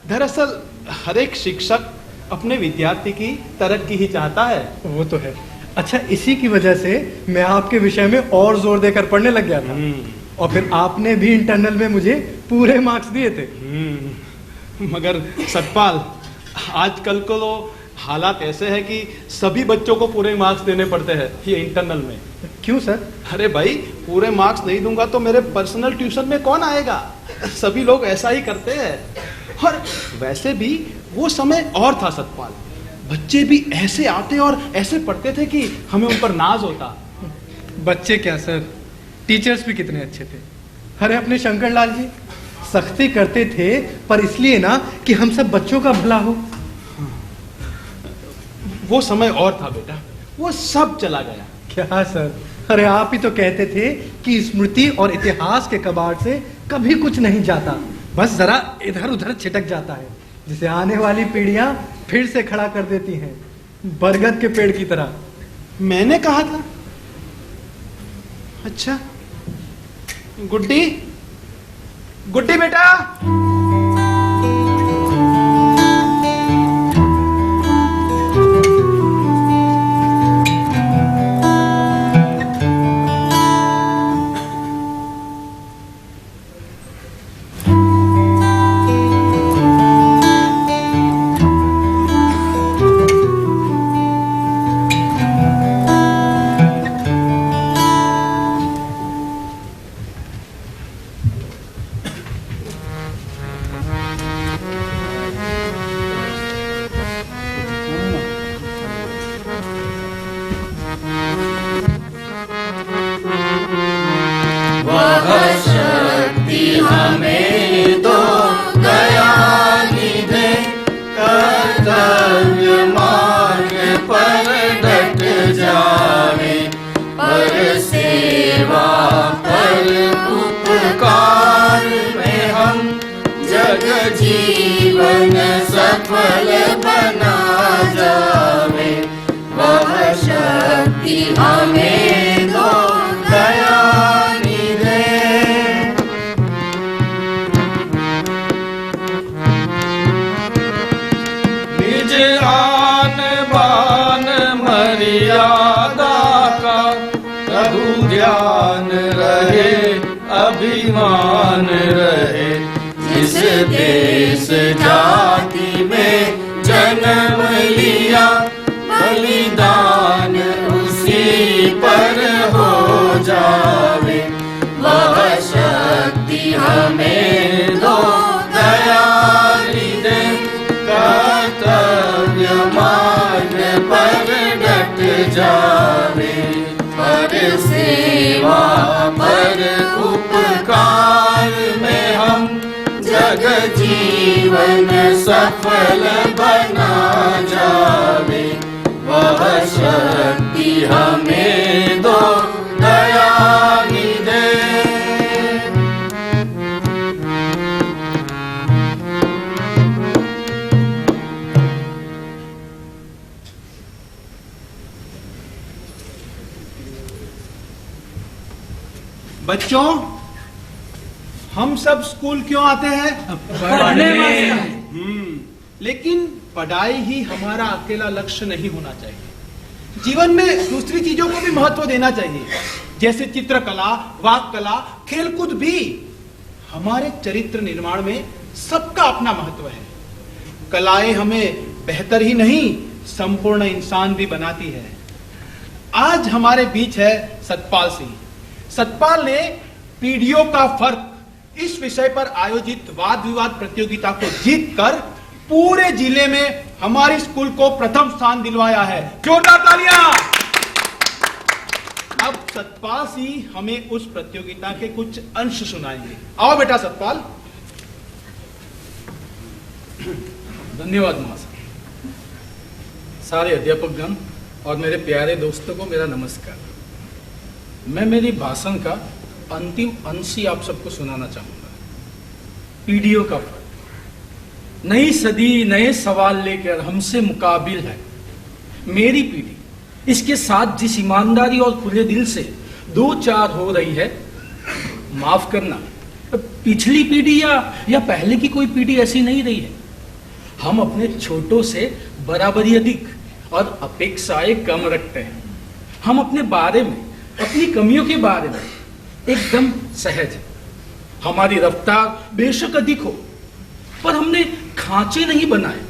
H: दरअसल हर एक शिक्षक अपने विद्यार्थी की तरक्की ही चाहता है।
B: वो तो है। अच्छा, इसी की वजह से मैं आपके विषय में और जोर देकर पढ़ने लग गया था, और फिर आपने भी इंटरनल में मुझे पूरे मार्क्स दिए थे।
H: मगर सतपाल, आजकल को तो हालात ऐसे हैं कि सभी बच्चों को पूरे मार्क्स देने पड़ते हैं ये इंटरनल में।
B: क्यों सर?
H: अरे भाई, पूरे मार्क्स नहीं दूंगा तो मेरे पर्सनल ट्यूशन में कौन आएगा? सभी लोग ऐसा ही करते हैं। और वैसे भी वो समय और था सतपाल, बच्चे भी ऐसे आते और ऐसे पढ़ते थे कि हमें उन पर नाज होता।
B: बच्चे क्या सर, टीचर्स भी कितने अच्छे थे। अरे अपने शंकर लाल जी सख्ती करते थे, पर इसलिए ना कि हम सब बच्चों का भला हो।
H: वो समय और था बेटा, वो सब चला गया।
B: क्या सर, अरे आप ही तो कहते थे कि स्मृति और इतिहास के कबाड़ से कभी कुछ नहीं जाता, बस जरा इधर उधर छिटक जाता है, जिसे आने वाली पीढ़ियां फिर से खड़ा कर देती हैं, बरगद के पेड़ की तरह।
H: मैंने कहा था? अच्छा, गुड्डी, गुड्डी बेटा।
L: जीवन सफल बना जावे, वह शक्ति हमें दो दयानिधे।
M: निज आन बान मर्यादा का प्रभु ध्यान रहे, अभिमान रहे। जिस देश जाति में जन्म लिया, बलिदान उसी पर हो जावे, वह शक्ति हमें दो दयानिधे। कर्तव्य मार्ग पर डट जावे, पर सेवा पर उपकार में हम जग जीवन सफल बना जावे, वह शक्ति हमें दो दयानिधे।
H: बच्चों, हम सब स्कूल क्यों आते हैं? पढ़ने। लेकिन पढ़ाई ही हमारा अकेला लक्ष्य नहीं होना चाहिए। जीवन में दूसरी चीजों को भी महत्व देना चाहिए, जैसे चित्रकला, वाक कला, खेलकूद भी। हमारे चरित्र निर्माण में सबका अपना महत्व है। कलाएं हमें बेहतर ही नहीं, संपूर्ण इंसान भी बनाती है। आज हमारे बीच है सतपाल सिंह। सतपाल ने पीढ़ियों का फर्क इस विषय पर आयोजित वाद विवाद प्रतियोगिता को जीतकर पूरे जिले में हमारे स्कूल को प्रथम स्थान दिलवाया है। जोरदार तालियां। अब सतपाल सिंह हमें उस प्रतियोगिता के कुछ अंश सुनाएंगे। आओ बेटा सतपाल।
N: धन्यवाद महाशय। सारे अध्यापकगण और मेरे प्यारे दोस्तों को मेरा नमस्कार। मैं मेरी भाषण का अंतिम अंश ही आप सबको सुनाना चाहूंगा। पीढ़ियों का फर्क। नई सदी नए सवाल लेकर हमसे मुकाबिल है मेरी पीढ़ी। इसके साथ जिस ईमानदारी और खुले दिल से दो चार हो रही है, माफ करना, पिछली पीढ़ी या पहले की कोई पीढ़ी ऐसी नहीं रही है। हम अपने छोटों से बराबरी अधिक और अपेक्षाएं कम रखते हैं। हम अपने बारे में, अपनी कमियों के बारे में एकदम सहज है। हमारी रफ्तार बेशक अधिक हो, पर हमने खांचे नहीं बनाए,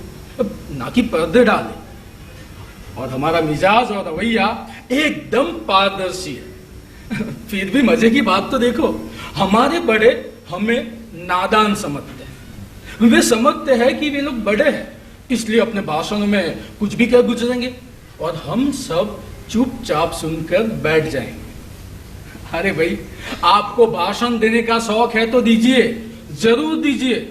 N: ना कि पर्दे डाले। और हमारा मिजाज और रवैया एकदम पारदर्शी है। फिर भी मजे की बात तो देखो, हमारे बड़े हमें नादान समझते हैं। वे समझते हैं कि वे लोग बड़े हैं, इसलिए अपने भाषणों में कुछ भी कह गुजरेंगे और हम सब चुपचाप सुनकर बैठ जाएंगे। अरे भाई, आपको भाषण देने का शौक है तो दीजिए, जरूर दीजिए,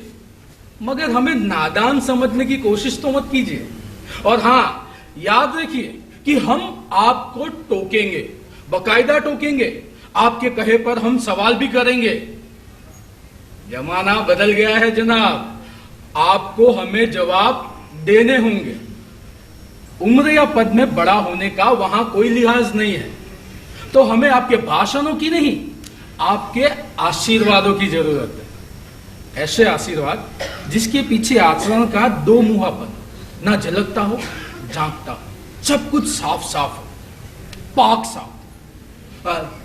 N: मगर हमें नादान समझने की कोशिश तो मत कीजिए। और हाँ, याद रखिए कि हम आपको टोकेंगे, बकायदा टोकेंगे। आपके कहे पर हम सवाल भी करेंगे। जमाना बदल गया है जनाब, आपको हमें जवाब देने होंगे। उम्र या पद में बड़ा होने का वहां कोई लिहाज नहीं है। तो हमें आपके भाषणों की नहीं, आपके आशीर्वादों की जरूरत है। ऐसे आशीर्वाद जिसके पीछे आचरण का दो मुहापन, ना झलकता हो, झांकता हो, सब कुछ साफ साफ हो, पाक साफ।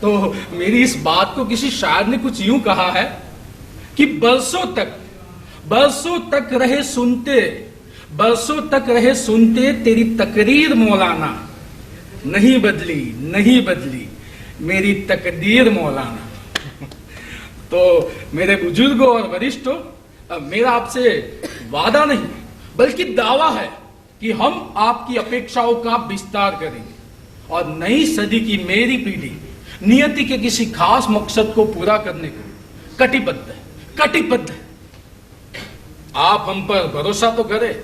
N: तो मेरी इस बात को किसी शायर ने कुछ यूं कहा है कि बरसों तक रहे सुनते, बरसों तक रहे सुनते तेरी तकरीर मौलाना, नहीं बदली मेरी तकदीर मौलाना। तो मेरे बुजुर्गों और वरिष्ठों, मेरा आपसे वादा नहीं बल्कि दावा है कि हम आपकी अपेक्षाओं का विस्तार करेंगे और नई सदी की मेरी पीढ़ी नियति के किसी खास मकसद को पूरा करने को कटिबद्ध है। आप हम पर भरोसा तो करें।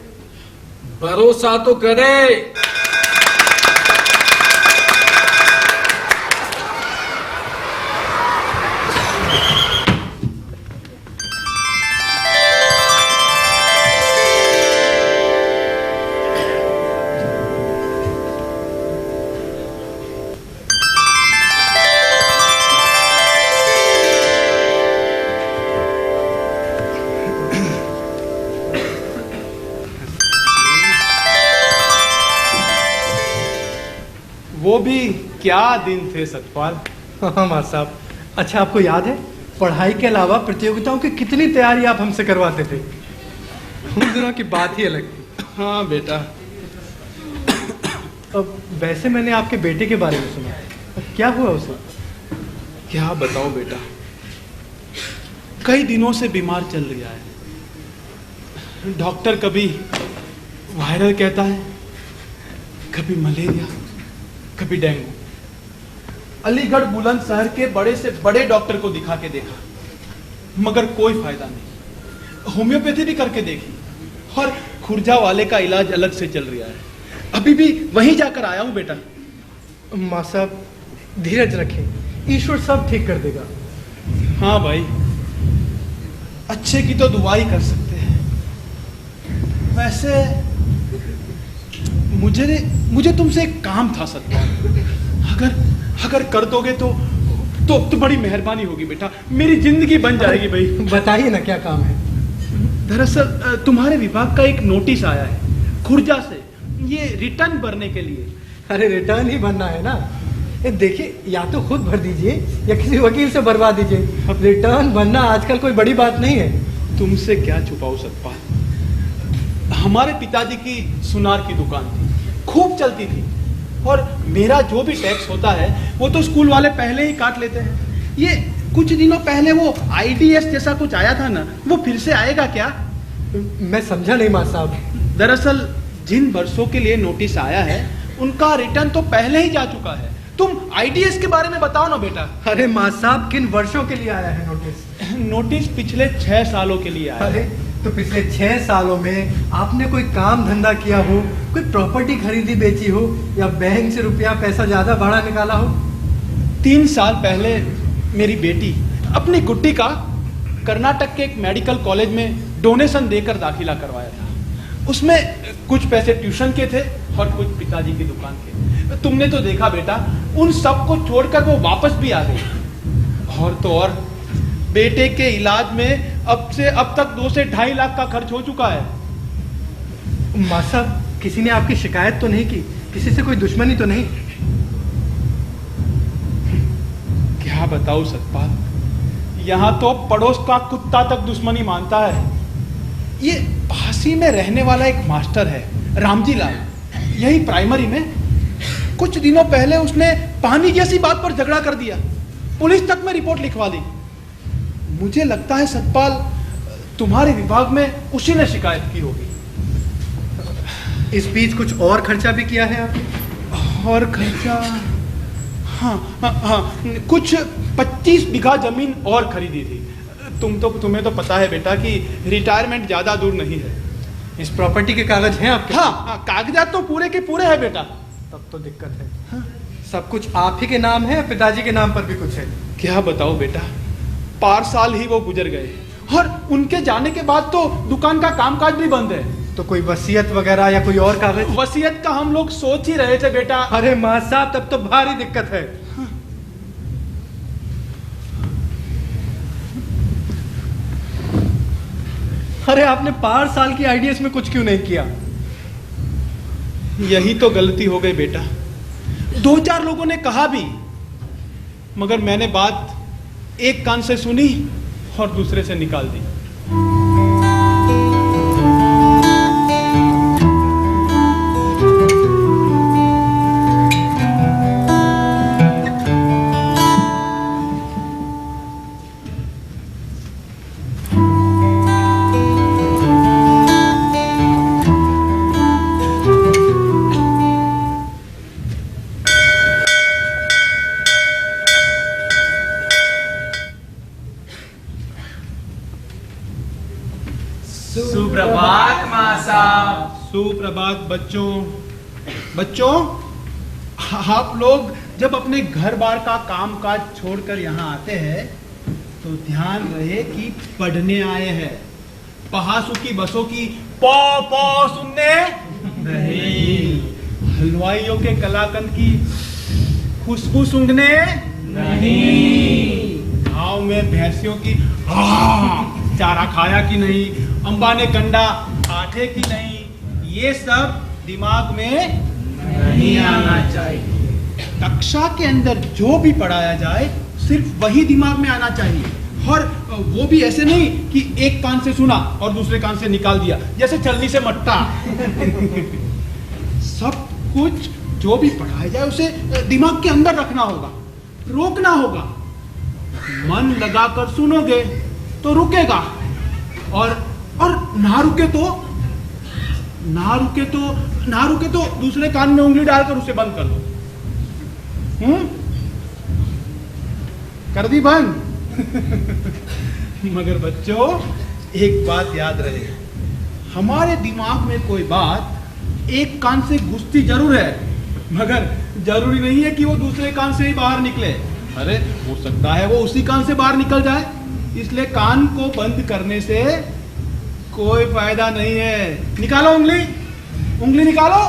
H: वो भी क्या दिन थे सतपाल।
B: हाँ मार साहब, अच्छा आपको याद है पढ़ाई के अलावा प्रतियोगिताओं की कितनी तैयारी आप हमसे करवाते थे। उन दिनों की बात ही अलग थी।
H: हाँ बेटा।
B: अब वैसे मैंने आपके बेटे के बारे में सुना, क्या हुआ उसे?
H: क्या बताऊं बेटा, कई दिनों से बीमार चल रहा है। डॉक्टर कभी वायरल कहता है, कभी मलेरिया, कभी डेंगू। अलीगढ़ बुलंदशहर के बड़े से बड़े डॉक्टर को दिखा के देखा, मगर कोई फायदा नहीं। होम्योपैथी भी करके देखी और खुर्जा वाले का इलाज अलग से चल रहा है। अभी भी वहीं जाकर आया हूं बेटा।
B: माँ साहब धीरज रखें, ईश्वर सब ठीक कर देगा।
H: हाँ भाई, अच्छे की तो दुआ ही कर सकते हैं। वैसे मुझे तुमसे एक काम था सत्पाल। अगर कर दोगे तो बड़ी मेहरबानी होगी बेटा, मेरी जिंदगी बन जाएगी भाई।
B: बताइए ना क्या काम है।
H: दरअसल तुम्हारे विभाग का एक नोटिस आया है खुर्जा से, ये रिटर्न भरने के लिए।
B: अरे रिटर्न ही भरना है ना? देखिए, या तो खुद भर दीजिए या किसी वकील से भरवा दीजिए। अब रिटर्न भरना आजकल कोई बड़ी बात नहीं है।
H: तुमसे क्या छुपाऊं सतपाल, हमारे पिताजी की सुनार की दुकान थी, खूब चलती थी, और मेरा जो भी टैक्स होता है वो तो स्कूल वाले पहले ही काट लेते हैं। ये कुछ दिनों पहले वो IDS जैसा कुछ आया था ना, वो फिर से आएगा क्या?
B: मैं समझा नहीं मां साहब।
H: दरअसल जिन वर्षों के लिए नोटिस आया है उनका रिटर्न तो पहले ही जा चुका है। तुम IDS के बारे में बताओ ना बेटा।
B: अरे मां साहब, किन वर्षों के लिए आया है नोटिस?
H: नोटिस पिछले 6 सालों के लिए आया।
B: अरे तो पिछले 6 सालों में आपने कोई काम धंधा किया हो, कोई प्रॉपर्टी खरीदी बेची हो, या बैंक से रुपया पैसा ज्यादा भाड़ा निकाला हो?
H: 3 साल पहले मेरी बेटी अपनी गुड्डी का कर्नाटक के एक मेडिकल कॉलेज में डोनेशन देकर दाखिला करवाया था। उसमें कुछ पैसे ट्यूशन के थे और कुछ पिताजी की दुकान के। तुमने तो देखा बेटा, उन सब को छोड़कर वो वापस भी आ गई। और तो और बेटे के इलाज में अब तक 2 से 2.5 लाख का खर्च हो चुका है।
B: माँ साहब, किसी ने आपकी शिकायत तो नहीं की? किसी से कोई दुश्मनी तो नहीं?
H: क्या बताऊं सतपाल, यहाँ तो पड़ोस का कुत्ता तक दुश्मनी मानता है। ये पासी में रहने वाला एक मास्टर है, रामजी लाल, यही प्राइमरी में। कुछ दिनों पहले उसने पानी जैसी बात पर झगड़ा कर दिया, पुलिस तक में रिपोर्ट लिखवा दी। मुझे लगता है सतपाल, तुम्हारे विभाग में उसी ने शिकायत की होगी।
B: इस बीच कुछ और खर्चा भी किया है आपने?
H: और खर्चा? हाँ, कुछ 25 बीघा जमीन और खरीदी थी। तुम्हें तो पता है बेटा कि रिटायरमेंट ज्यादा दूर नहीं है।
B: इस प्रॉपर्टी के कागज हैं आपके?
H: हाँ, कागजात तो पूरे के पूरे हैं बेटा।
B: तब तो दिक्कत है। हाँ। सब कुछ आप ही के नाम है, पिताजी के नाम पर भी कुछ है?
H: क्या बताओ बेटा, 5 साल ही वो गुजर गए और उनके जाने के बाद तो दुकान का कामकाज भी बंद है।
B: तो कोई वसीयत वगैरह या कोई और कागज?
H: वसीयत का हम लोग सोच ही रहे थे बेटा।
B: अरे माँ साहब, तब तो भारी दिक्कत है। अरे आपने 5 साल की आईडीएस में कुछ क्यों नहीं किया?
H: यही तो गलती हो गई बेटा। 2-4 लोगों ने कहा भी, मगर मैंने बात एक कान से सुनी और दूसरे से निकाल दी।
C: सुप्रभात माँ साहब।
H: सुप्रभात बच्चों, आप लोग जब अपने घर बार का काम काज छोड़कर यहाँ आते हैं तो ध्यान रहे कि पढ़ने आए हैं। पहासू की बसों की पौ पौ सुनने नहीं, हलवाइयों के कलाकंद की खुशबू सूंघने नहीं, गाँव में भैंसियों की चारा खाया कि नहीं, अम्बा ने कंडा आठे की नहीं, ये सब दिमाग में नहीं आना चाहिए। कक्षा के अंदर जो भी पढ़ाया जाए सिर्फ वही दिमाग में आना चाहिए, और वो भी ऐसे नहीं कि एक कान से सुना और दूसरे कान से निकाल दिया, जैसे चलनी से मट्टा। सब कुछ जो भी पढ़ाया जाए उसे दिमाग के अंदर रखना होगा, रोकना होगा। मन लगाकर सुनोगे तो रुकेगा, और ना रुके तो दूसरे कान में उंगली डालकर उसे बंद कर दो। कर दी बंद। मगर बच्चों, एक बात याद रहे, हमारे दिमाग में कोई बात एक कान से घुसती जरूर है, मगर जरूरी नहीं है कि वो दूसरे कान से ही बाहर निकले। अरे हो सकता है वो उसी कान से बाहर निकल जाए, इसलिए कान को बंद करने से कोई फायदा नहीं है। निकालो उंगली निकालो।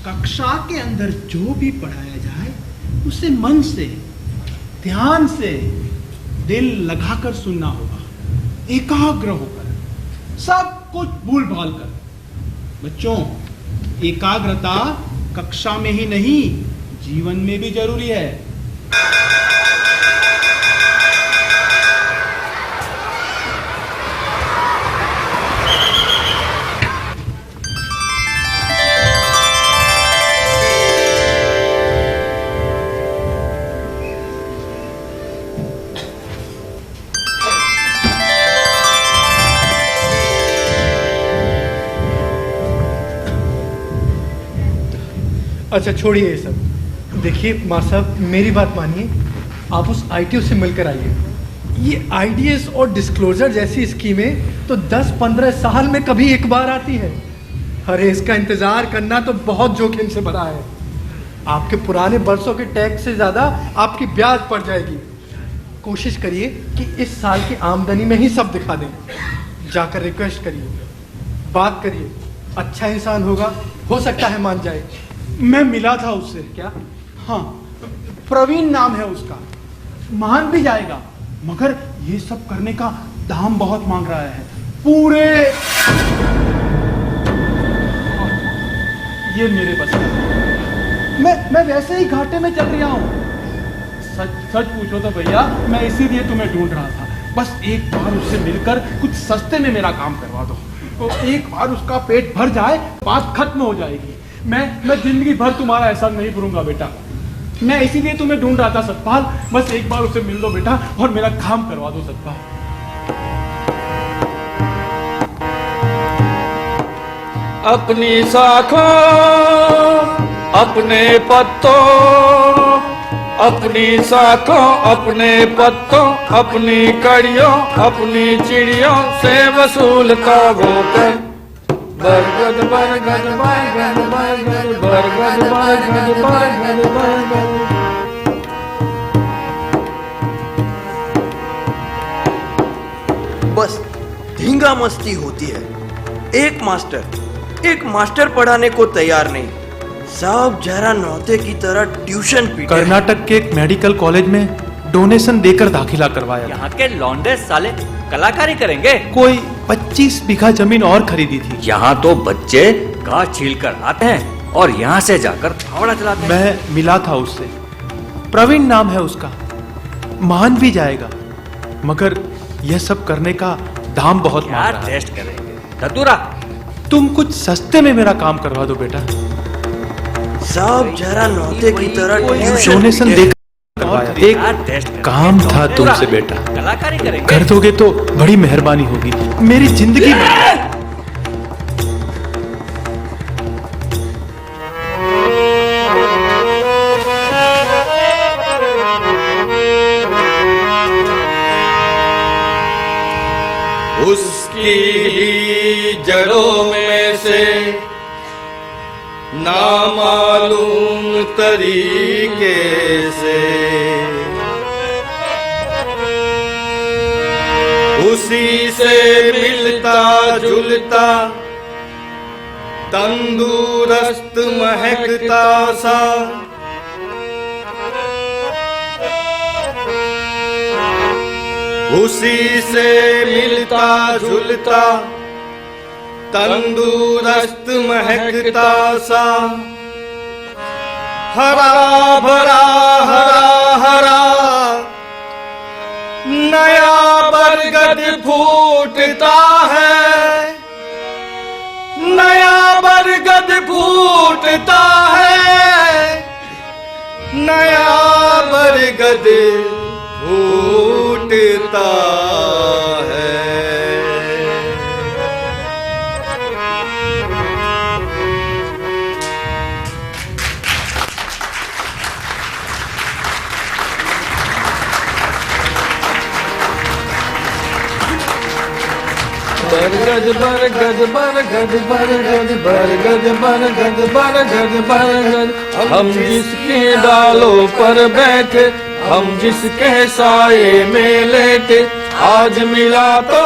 H: कक्षा के अंदर जो भी पढ़ाया जाए उसे मन से, ध्यान से, दिल लगाकर सुनना होगा, एकाग्र होकर, सब कुछ भूल भाल कर। बच्चों, एकाग्रता कक्षा में ही नहीं, जीवन में भी जरूरी है।
B: अच्छा छोड़िए ये सब। देखिए माँ साहब, मेरी बात मानिए, आप उस आईटीओ से मिलकर आइए। ये आईडीएस और डिस्क्लोजर जैसी स्कीमें तो 10-15 साल में कभी एक बार आती है। अरे इसका इंतजार करना तो बहुत जोखिम से भरा है। आपके पुराने बरसों के टैक्स से ज़्यादा आपकी ब्याज पड़ जाएगी। कोशिश करिए कि इस साल की आमदनी में ही सब दिखा दें। जाकर रिक्वेस्ट करिए, बात करिए, अच्छा इंसान होगा, हो सकता है मान जाए।
H: मैं मिला था उससे।
B: क्या?
H: हाँ, प्रवीण नाम है उसका, मान भी जाएगा। मगर ये सब करने का दाम बहुत मांग रहा है। पूरे ये मेरे बस का। मैं वैसे ही घाटे में चल रहा हूँ। सच पूछो तो भैया, मैं इसीलिए तुम्हें ढूंढ रहा था। बस एक बार उससे मिलकर कुछ सस्ते में मेरा काम करवा दो, तो एक बार उसका पेट भर जाए, बात खत्म हो जाएगी। मैं जिंदगी भर तुम्हारा एहसान नहीं भरूंगा बेटा। मैं इसीलिए तुम्हें ढूंढ रहा था सतपाल। बस एक बार उससे मिल लो बेटा और मेरा काम करवा दो सतपाल।
O: अपनी शाखों अपने पत्तों, अपनी शाखों अपने पत्तों, अपनी कड़ियों अपनी चिड़ियों से वसूलता वो कर। बरगद बरगद बरगद बरगद बरगद बरगद बरगद बरगद।
F: बस धींगा मस्ती होती है। एक मास्टर पढ़ाने को तैयार नहीं, सब जरा नौते की तरह ट्यूशन पीटे।
H: कर्नाटक के एक मेडिकल कॉलेज में डोनेशन देकर दाखिला करवाया।
D: यहाँ के लौंडे साले कलाकारी करेंगे।
H: कोई 25 बीघा जमीन और खरीदी थी।
D: यहाँ तो बच्चे घास छील कर आते हैं और यहाँ से जाकर फावड़ा चलाते हैं।
H: मैं मिला था उससे, प्रवीण नाम है उसका, मान भी जाएगा, मगर यह सब करने का दाम बहुत मांग रहा है।
D: टेस्ट करेंगे धतूरा।
H: तुम कुछ सस्ते में मेरा काम करवा दो बेटा।
F: सब जरा नौते की तरह
H: डोनेशन देकर करवाया। एक काम था तुमसे बेटा,
D: कलाकारी करेंगे।
H: कर दोगे तो बड़ी मेहरबानी होगी। मेरी जिंदगी में
O: उसकी ही जड़ों में से नामालूम तरीके से उसी से मिलता जुलता तंदुरुस्त महकता सा उसी से मिलता जुलता तंदुरुस्त महकता सा हरा भरा हरा हरा नया बरगद फूटता है, नया बरगद फूटता है, नया बरगद फूटता है। बरगद बरगद बरगद बरगद बरगद बरगद बरगद बरगद। हम जिसके डालों पर बैठे, हम जिसके साए में लेटे, आज मिला तो